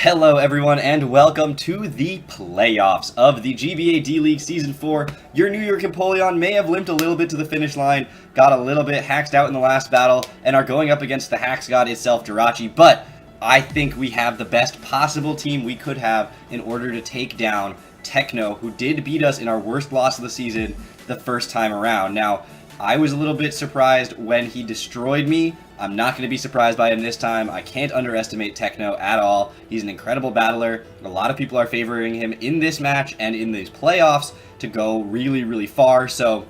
Hello everyone and welcome to the playoffs of the GBA D-League Season 4. Your New York Empoleon may have limped a little bit to the finish line, got a little bit hacked out in the last battle, and are going up against the Hacks God itself, Jirachi, but I think we have the best possible team we could have in order to take down Techno, who did beat us in our worst loss of the season the first time around. Now, I was a little bit surprised when he destroyed me. I'm not going to be surprised by him this time. I can't underestimate Techno at all. He's an incredible battler. A lot of people are favoring him in this match and in these playoffs to go really, really far. So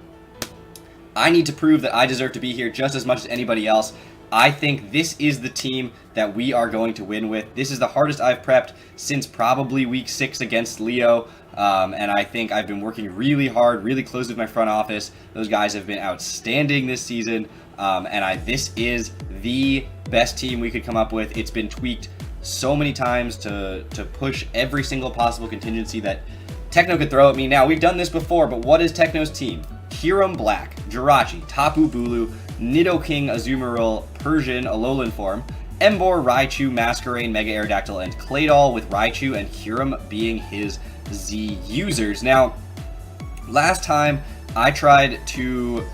I need to prove that I deserve to be here just as much as anybody else. I think this is the team that we are going to win with. This is the hardest I've prepped since probably week 6 against Leo. And I think I've been working really hard, really close with my front office. Those guys have been outstanding this season. This is the best team we could come up with. It's been tweaked so many times to push every single possible contingency that Techno could throw at me. Now, we've done this before, but what is Techno's team? Hiram Black, Jirachi, Tapu Bulu, Nidoking, Azumarill, Persian, Alolan form, Emboar, Raichu, Masquerain, Mega Aerodactyl, and Claydol, with Raichu and Hiram being his Z users. Now, last time I tried to...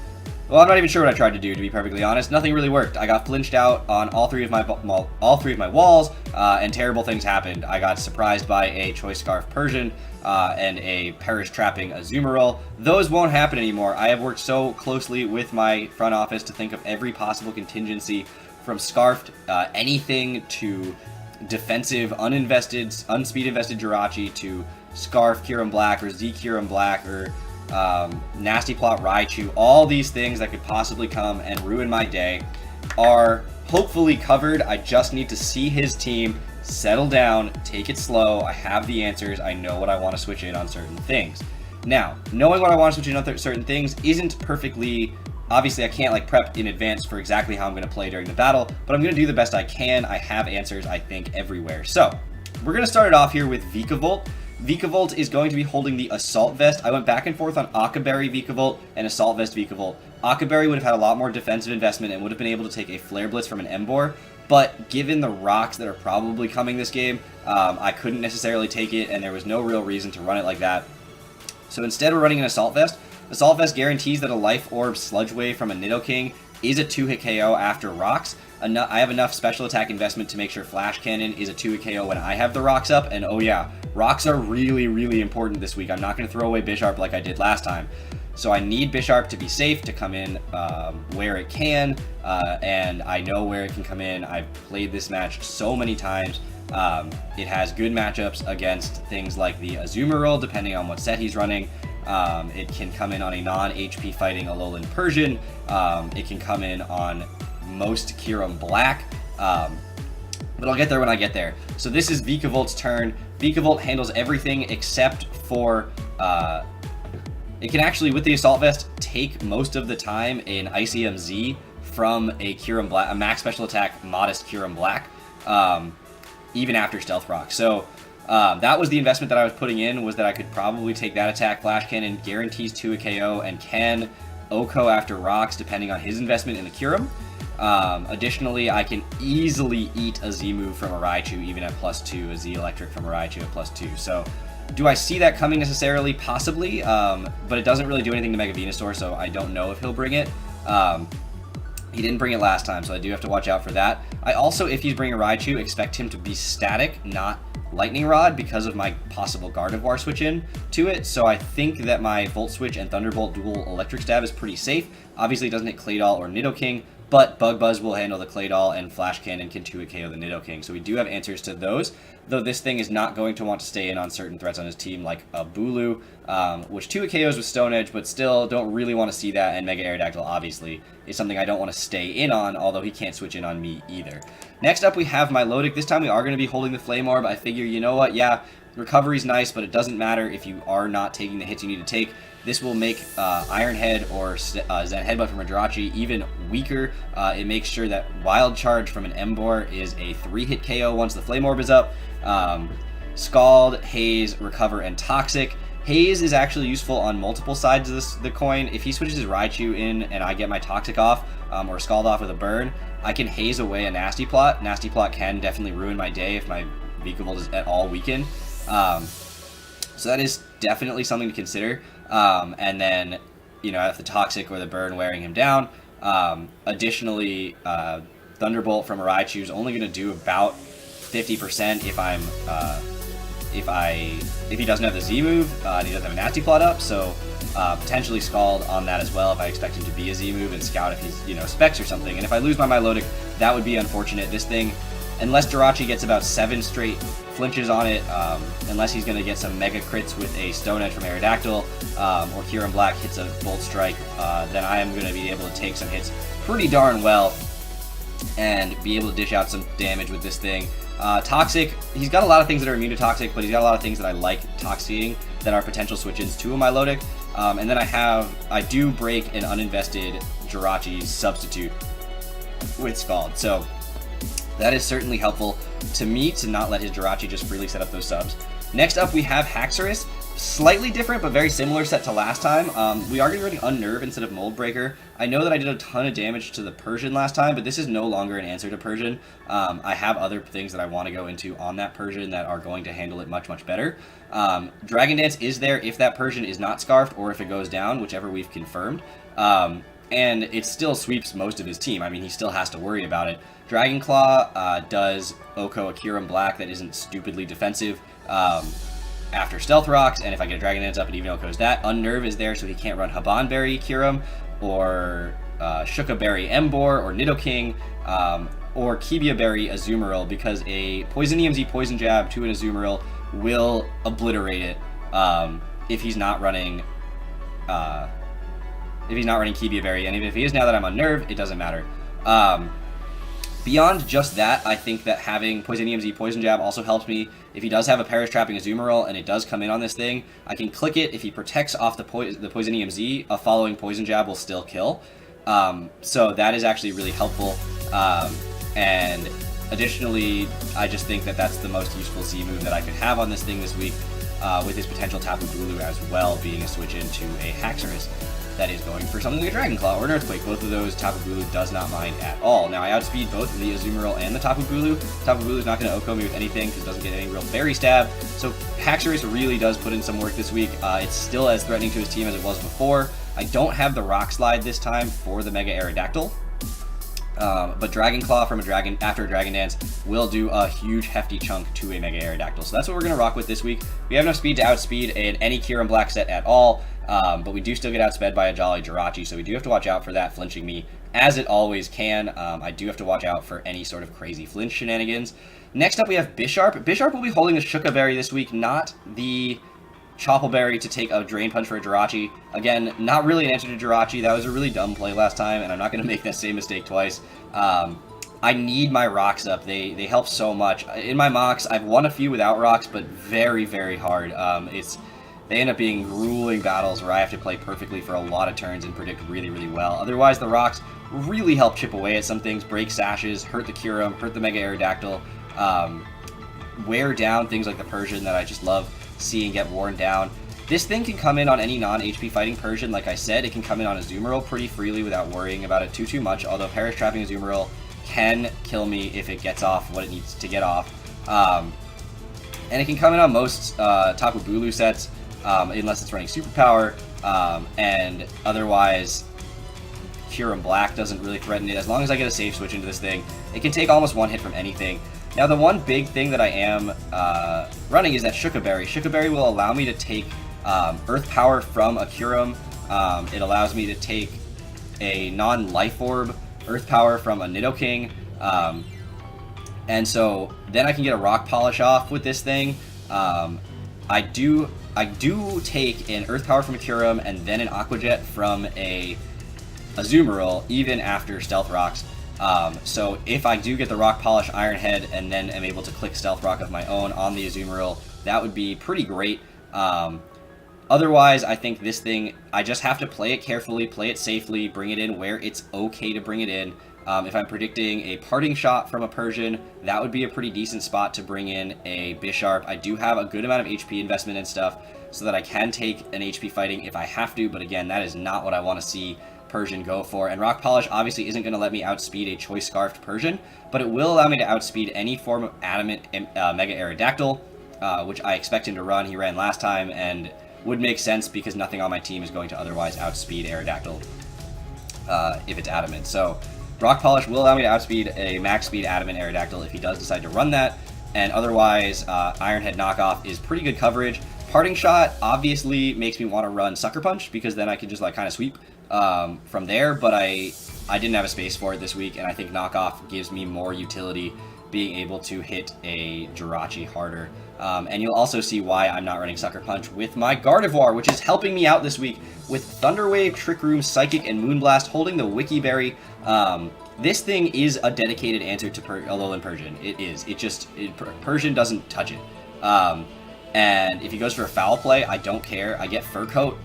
Well, I'm not even sure what I tried to do, to be perfectly honest. Nothing really worked. I got flinched out on all three of my walls, and terrible things happened. I got surprised by a Choice Scarf Persian and a Perish Trapping Azumarill. Those won't happen anymore. I have worked so closely with my front office to think of every possible contingency, from Scarfed anything to defensive, unspeed invested Jirachi, to Scarf Kiram Black or Z Kiram Black or Nasty Plot Raichu. All these things that could possibly come and ruin my day are hopefully covered. I just need to see his team settle down, take it slow. I have the answers. I know what I want to switch in on certain things. Now, knowing what I want to switch in on certain things isn't perfectly... Obviously, I can't prep in advance for exactly how I'm going to play during the battle, but I'm going to do the best I can. I have answers, I think, everywhere. So, we're going to start it off here with Vikavolt. Vikavolt is going to be holding the Assault Vest. I went back and forth on Akaberry Vikavolt and Assault Vest Vikavolt. Akaberry would have had a lot more defensive investment and would have been able to take a Flare Blitz from an Emboar, but given the rocks that are probably coming this game, I couldn't necessarily take it, and there was no real reason to run it like that. So instead we're running an Assault Vest. Assault Vest guarantees that a Life Orb Sludge Wave from a Nidoking is a 2-hit KO after rocks. I have enough special attack investment to make sure Flash Cannon is a 2-hit KO when I have the rocks up, and oh yeah, rocks are really, really important this week. I'm not going to throw away Bisharp like I did last time. So I need Bisharp to be safe, to come in where it can, and I know where it can come in. I've played this match so many times. It has good matchups against things like the Azumarill, depending on what set he's running. It can come in on a non-HP fighting Alolan Persian. It can come in on most Kiram Black. But I'll get there when I get there. So this is Vikavolt's turn. Vikavolt handles everything except for... it can actually, with the Assault Vest, take most of the time an ICM Z from a Kiram Black, a max special attack modest Kiram Black, even after Stealth Rock. So that was the investment that I was putting in, was that I could probably take that attack. Flash Cannon guarantees 2 KO and can OHKO after rocks depending on his investment in the Kiram. Additionally, I can easily eat a Z move from a Raichu even at +2, a Z Electric from a Raichu at +2. So do I see that coming necessarily? Possibly, but it doesn't really do anything to Mega Venusaur, so I don't know if he'll bring it. He didn't bring it last time, so I do have to watch out for that. I also, if he's bringing a Raichu, expect him to be static, not Lightning Rod, because of my possible Gardevoir switch in to it. So I think that my Volt Switch and Thunderbolt dual Electric Stab is pretty safe. Obviously it doesn't hit Claydol or Nidoking, but Bug Buzz will handle the Claydol, and Flash Cannon can 2-hit KO the Nidoking. So we do have answers to those, though this thing is not going to want to stay in on certain threats on his team, like a Bulu, which 2-hit KOs with Stone Edge, but still don't really want to see that, and Mega Aerodactyl obviously is something I don't want to stay in on, although he can't switch in on me either. Next up we have Milotic. This time we are going to be holding the Flame Orb. I figure, you know what, yeah, recovery's nice, but it doesn't matter if you are not taking the hits you need to take. This will make Iron Head or Zen Headbutt from a Jirachi even weaker. It makes sure that Wild Charge from an Emboar is a 3-hit KO once the Flame Orb is up. Scald, Haze, Recover, and Toxic. Haze is actually useful on multiple sides of the coin. If he switches his Raichu in and I get my Toxic off, or Scald off with a burn, I can Haze away a Nasty Plot. Nasty Plot can definitely ruin my day if my weakenable at all weakened. So that is definitely something to consider. And then, you know, if the Toxic or the Burn wearing him down. Additionally, Thunderbolt from a Raichu is only going to do about 50% if he doesn't have the Z move and he doesn't have a Nasty Plot up. So potentially Scald on that as well if I expect him to be a Z move, and Scout if he's, you know, Specs or something. And if I lose my Milotic, that would be unfortunate. This thing, unless Jirachi gets about 7 straight flinches on it, unless he's going to get some Mega Crits with a Stone Edge from Aerodactyl, or Kieran Black hits a Bolt Strike, then I am going to be able to take some hits pretty darn well and be able to dish out some damage with this thing. Toxic, he's got a lot of things that are immune to Toxic, but he's got a lot of things that I like Toxieing that are potential switch-ins to a Milotic. And then I do break an uninvested Jirachi substitute with Scald. So that is certainly helpful to me to not let his Jirachi just freely set up those subs. Next up, we have Haxorus. Slightly different, but very similar set to last time. We are going to be running Unnerve instead of Mold Breaker. I know that I did a ton of damage to the Persian last time, but this is no longer an answer to Persian. I have other things that I want to go into on that Persian that are going to handle it much, much better. Dragon Dance is there if that Persian is not Scarfed or if it goes down, whichever we've confirmed. And it still sweeps most of his team. I mean, he still has to worry about it. Dragon Claw does Oko a Kyurem Black that isn't stupidly defensive after Stealth Rocks, and if I get a Dragon Dance up, it even outgoes that. Unnerve is there so he can't run Habanberry Kyurem, or Shukaberry Emboar, or Nidoking, or Kibiaberry Azumarill, because a Poison EMZ Poison Jab to an Azumarill will obliterate it if he's not running Kibiaberry, and even if he is now that I'm Unnerved, it doesn't matter. Beyond just that, I think that having Poison EMZ Poison Jab also helps me. If he does have a Perish Trapping Azumarill and it does come in on this thing, I can click it. If he protects off the Poison EMZ, a following Poison Jab will still kill. So that is actually really helpful. And additionally, I just think that that's the most useful Z move that I could have on this thing this week, with his potential Tapu Bulu as well being a switch into a Haxorus that is going for something like a Dragon Claw or an Earthquake. Both of those Tapu Bulu does not mind at all. Now I outspeed both the Azumarill and the Tapu Bulu. Tapu Bulu is not going to Oko me with anything because it doesn't get any real Fairy Stab. So Haxorus really does put in some work this week. It's still as threatening to his team as it was before. I don't have the Rock Slide this time for the Mega Aerodactyl. But Dragon Claw from after a Dragon Dance will do a huge hefty chunk to a Mega Aerodactyl. So that's what we're going to rock with this week. We have enough speed to outspeed any Kyurem Black set at all, but we do still get outsped by a Jolly Jirachi, so we do have to watch out for that flinching me, as it always can. I do have to watch out for any sort of crazy flinch shenanigans. Next up we have Bisharp. Bisharp will be holding a Shukaberry this week, not the Choppleberry to take a Drain Punch for a Jirachi. Again, not really an answer to Jirachi. That was a really dumb play last time, and I'm not going to make that same mistake twice. I need my rocks up. They help so much. In my mocks, I've won a few without rocks, but very, very hard. They end up being grueling battles where I have to play perfectly for a lot of turns and predict really, really well. Otherwise, the rocks really help chip away at some things, break sashes, hurt the Kyurem, hurt the Mega Aerodactyl, wear down things like the Persian that I just love seeing get worn down. This thing can come in on any non-HP fighting Persian, like I said. It can come in on Azumarill pretty freely without worrying about it too much, although Perish Trapping Azumarill can kill me if it gets off what it needs to get off. And it can come in on most Tapu Bulu sets, unless it's running Superpower, and otherwise Kyurem Black doesn't really threaten it. As long as I get a safe switch into this thing, it can take almost one hit from anything. Now, the one big thing that I am running is that Shukaberry. Shukaberry will allow me to take Earth Power from a Kyurem. It allows me to take a non-Life Orb Earth Power from a Nidoking. And so then I can get a Rock Polish off with this thing. I do take an Earth Power from a Kyurem and then an Aqua Jet from a Azumarill, even after Stealth Rocks. So if I do get the Rock Polish Iron Head and then am able to click Stealth Rock of my own on the Azumarill, that would be pretty great. Otherwise, I think this thing, I just have to play it carefully, play it safely, bring it in where it's okay to bring it in. If I'm predicting a Parting Shot from a Persian, that would be a pretty decent spot to bring in a Bisharp. I do have a good amount of HP investment and stuff so that I can take an HP fighting if I have to, but again, that is not what I want to see Persian go for. And Rock Polish obviously isn't going to let me outspeed a Choice Scarfed Persian, but it will allow me to outspeed any form of Adamant Mega Aerodactyl, which I expect him to run. He ran last time and would make sense because nothing on my team is going to otherwise outspeed Aerodactyl if it's Adamant. So Rock Polish will allow me to outspeed a max speed Adamant Aerodactyl if he does decide to run that, and otherwise Ironhead Knockoff is pretty good coverage. Parting Shot obviously makes me want to run Sucker Punch because then I can just like kind of sweep from there, but I didn't have a space for it this week, and I think Knockoff gives me more utility being able to hit a Jirachi harder. And you'll also see why I'm not running Sucker Punch with my Gardevoir, which is helping me out this week with Thunder Wave, Trick Room, Psychic, and Moonblast, holding the Wiki Berry. This thing is a dedicated answer to Alolan Persian. It is. Persian doesn't touch it. And if he goes for a foul play, I don't care. I get Fur Coat,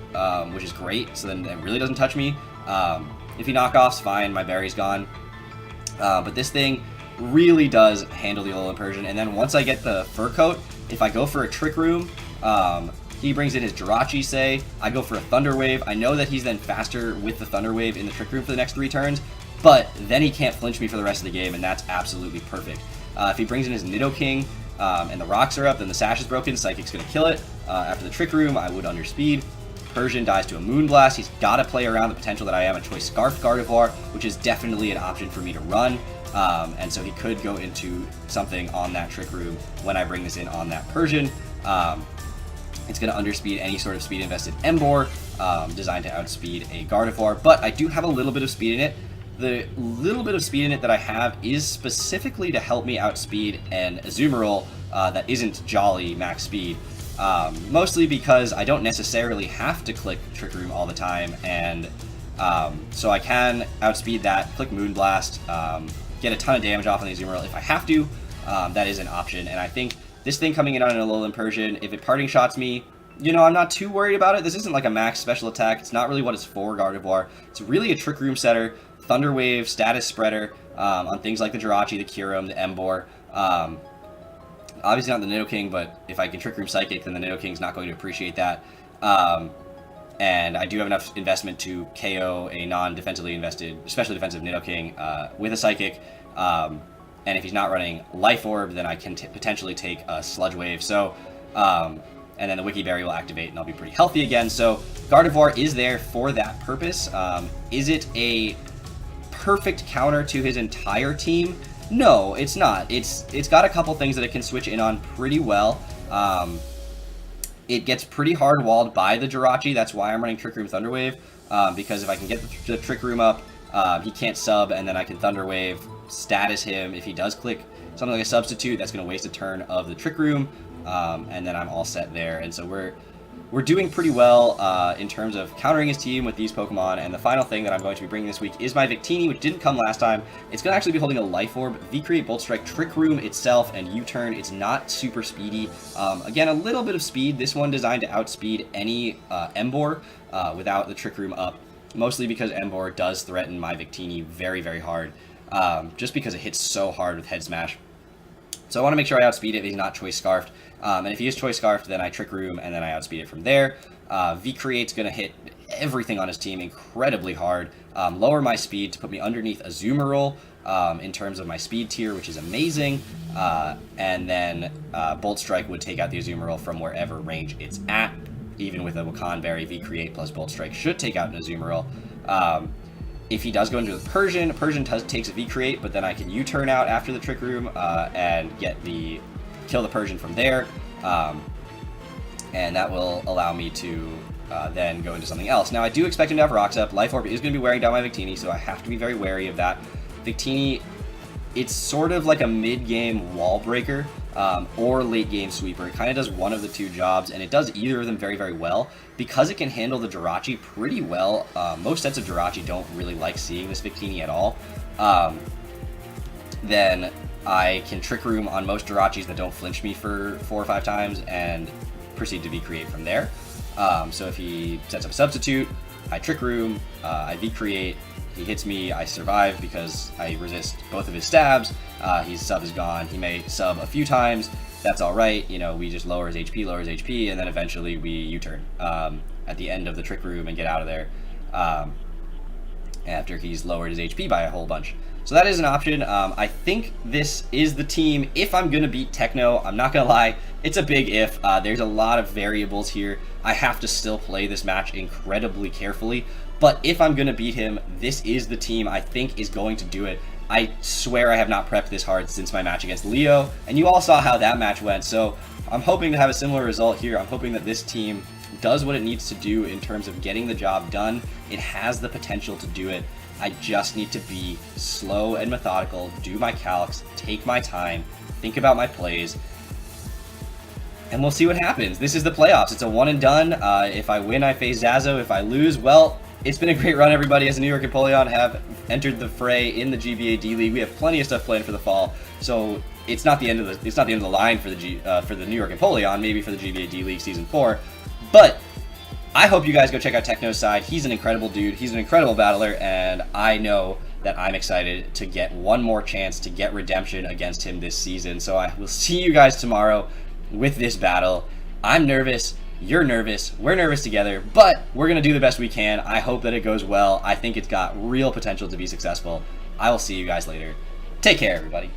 which is great, so then it really doesn't touch me. If he knockoffs, fine, my berry's gone. But this thing really does handle the Alolan Persian, and then once I get the Fur Coat, if I go for a Trick Room, he brings in his Jirachi, say, I go for a Thunder Wave. I know that he's then faster with the Thunder Wave in the Trick Room for the next 3 turns, but then he can't flinch me for the rest of the game, and that's absolutely perfect. If he brings in his Nidoking, and the rocks are up, then the Sash is broken, Psychic's going to kill it. After the Trick Room, I would underspeed. Persian dies to a Moonblast. He's got to play around the potential that I am a Choice Scarf Gardevoir, which is definitely an option for me to run. And so he could go into something on that Trick Room when I bring this in on that Persian. It's going to underspeed any sort of speed-invested Emboar, designed to outspeed a Gardevoir, but I do have a little bit of speed in it. The little bit of speed in it that I have is specifically to help me outspeed an Azumarill that isn't Jolly max speed. Mostly because I don't necessarily have to click Trick Room all the time, and so I can outspeed that, click Moonblast, get a ton of damage off on the Azumarill if I have to. That is an option, and I think this thing coming in on an Alolan Persian, if it Parting Shots me, I'm not too worried about it. This isn't like a max special attack. It's not really what it's for, Gardevoir. It's really a Trick Room setter, Thunder Wave, status spreader on things like the Jirachi, the Kyurem, the Emboar. Obviously not the Nidoking, but if I can Trick Room Psychic, then the Nidoking's not going to appreciate that. And I do have enough investment to KO a non-defensively invested, especially defensive Nidoking with a Psychic. And if he's not running Life Orb, then I can potentially take a Sludge Wave. So, and then the Wiki Berry will activate, and I'll be pretty healthy again. So Gardevoir is there for that purpose. Is it a perfect counter to his entire team? No, it's not. It's got a couple things that it can switch in on pretty well. It gets pretty hard walled by the Jirachi. That's why I'm running Trick Room Thunder Wave, because if I can get the Trick Room up, he can't sub, and then I can Thunder Wave, status him. If he does click something like a Substitute, that's going to waste a turn of the Trick Room, and then I'm all set there. And so we're doing pretty well in terms of countering his team with these Pokemon. And the final thing that I'm going to be bringing this week is my Victini, which didn't come last time. It's going to actually be holding a Life Orb, V-Create, Bolt Strike, Trick Room itself, and U-Turn. It's not super speedy. Again, a little bit of speed. This one designed to outspeed any Emboar without the Trick Room up, mostly because Emboar does threaten my Victini very, very hard, just because it hits so hard with Head Smash. So I want to make sure I outspeed it if he's not Choice Scarfed. And if he is Choice Scarfed, then I Trick Room, and then I outspeed it from there. V-Create's going to hit everything on his team incredibly hard, lower my speed to put me underneath Azumarill in terms of my speed tier, which is amazing. And then Bolt Strike would take out the Azumarill from wherever range it's at. Even with a Wakan Berry, V-Create plus Bolt Strike should take out an Azumarill. If he does go into the Persian takes a V-Create, but then I can U-turn out after the Trick Room and kill the Persian from there. And that will allow me to then go into something else. Now, I do expect him to have Rocks up. Life Orb is going to be wearing down my Victini, so I have to be very wary of that. Victini, it's sort of like a mid-game wall breaker or late-game sweeper. It kind of does one of the two jobs, and it does either of them very, very well. Because it can handle the Jirachi pretty well, most sets of Jirachi don't really like seeing this Victini at all. Then I can Trick Room on most Jirachis that don't flinch me for 4 or 5 times and proceed to V-Create from there. So if he sets up a Substitute, I Trick Room, I V-Create, he hits me, I survive because I resist both of his stabs. His sub is gone. He may sub a few times. That's all right. We just lower his HP, and then eventually we U-turn at the end of the Trick Room and get out of there. after he's lowered his HP by a whole bunch. So that is an option. I think this is the team. If I'm going to beat Techno, I'm not going to lie, it's a big if. There's a lot of variables here. I have to still play this match incredibly carefully. But if I'm going to beat him, this is the team I think is going to do it. I swear I have not prepped this hard since my match against Leo, and you all saw how that match went. So I'm hoping to have a similar result here. I'm hoping that this team does what it needs to do in terms of getting the job done. It has the potential to do it. I just need to be slow and methodical, do my calcs, take my time, think about my plays, and we'll see what happens. This is the playoffs. It's a one and done. If I win, I face Zazo. If I lose, well, it's been a great run, everybody. As the New York Empoleon have entered the fray in the GBA D-League. We have plenty of stuff planned for the fall, so it's not the end of the line for the New York Empoleon. Maybe for the GBA D-League Season 4, but I hope you guys go check out Techno's side. He's an incredible dude. He's an incredible battler, and I know that I'm excited to get one more chance to get redemption against him this season. So I will see you guys tomorrow with this battle. I'm nervous. You're nervous. We're nervous together, but we're going to do the best we can. I hope that it goes well. I think it's got real potential to be successful. I will see you guys later. Take care, everybody.